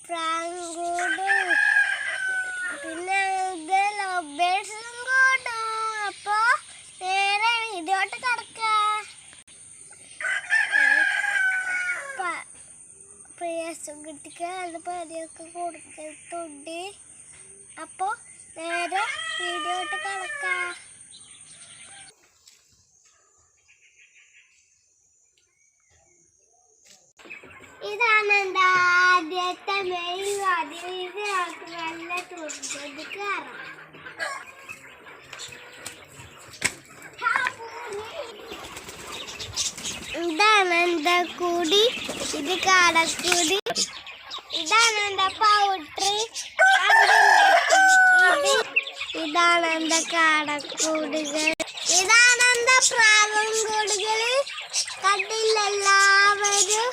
പ്രാങ്കോട് പിന്നെ ഇത് ലവ് ബേഴ്സും കൂടും. അപ്പൊ നേരെ വീഡിയോട്ട് കിടക്കാം. പ്രിയ സുഹൃത്തുക്കൾ അത് പതിയൊക്കെ കൊടുത്തിട്ടുണ്ട്. അപ്പൊ നേരെ വീഡിയോട്ട് കിടക്കാം. ഇതാണ് എൻ്റെ ആദ്യത്തെ മെയിൻ വാതിൽ. ഇത് നല്ല തുറന്നത് കയറാം. ഇതാണ് എൻ്റെ കൂടി. ഇത് കാടക്കൂടി. ഇതാണ് എൻ്റെ പൗട്ടർ. ഇതാണ് എൻ്റെ കാടക്കൂടുകൾ. ഇതാണ് എൻ്റെ പ്രാവും കൂടുകൾ. കണ്ടില്ല എല്ലാവരും.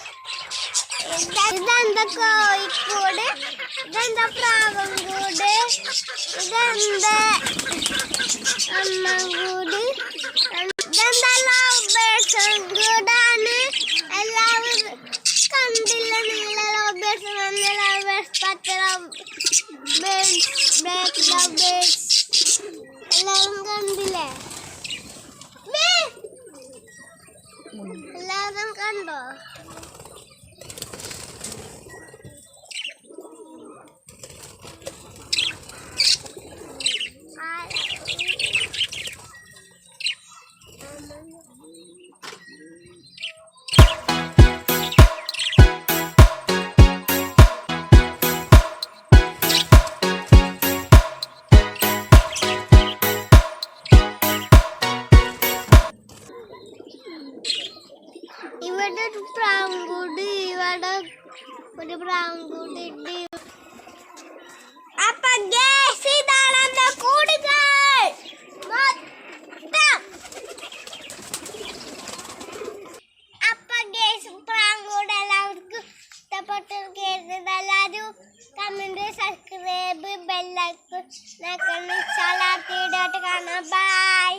ഇതെന്താ കോഴിക്കോട്. ഇതെന്താ പ്രാവും കൂട്. ഇതെന്താ അമ്മക്കൂട്. ഇതെന്താ ലവ് ബേഴ്സും കൂടാണ്. എല്ലാവരും കണ്ടില്ല നീല ലവ് ബേഴ്സ്, മഞ്ഞ ലവ് ബേഴ്സ്, പച്ച love birds, black love birds എല്ലാവരും കണ്ടില്ലേ? എല്ലാവരും കണ്ടോ? ഇവിടെ ഒരു പ്രാങ്കൂട്, ഇവിടെ ഒരു പ്രാങ്കൂട് ഉണ്ട്. അപ്പൊ ഇതാണ് എന്റെ കൂടുകൾ മൊത്തം. അപ്പൊ പ്രാങ്കൂട് എല്ലാവർക്കും ഇഷ്ടപ്പെട്ടു. എല്ലാവരും കമന്റ്, സബ്സ്ക്രൈബ്, ബെല്ലൈക്കൺ കാണാം. ബൈ.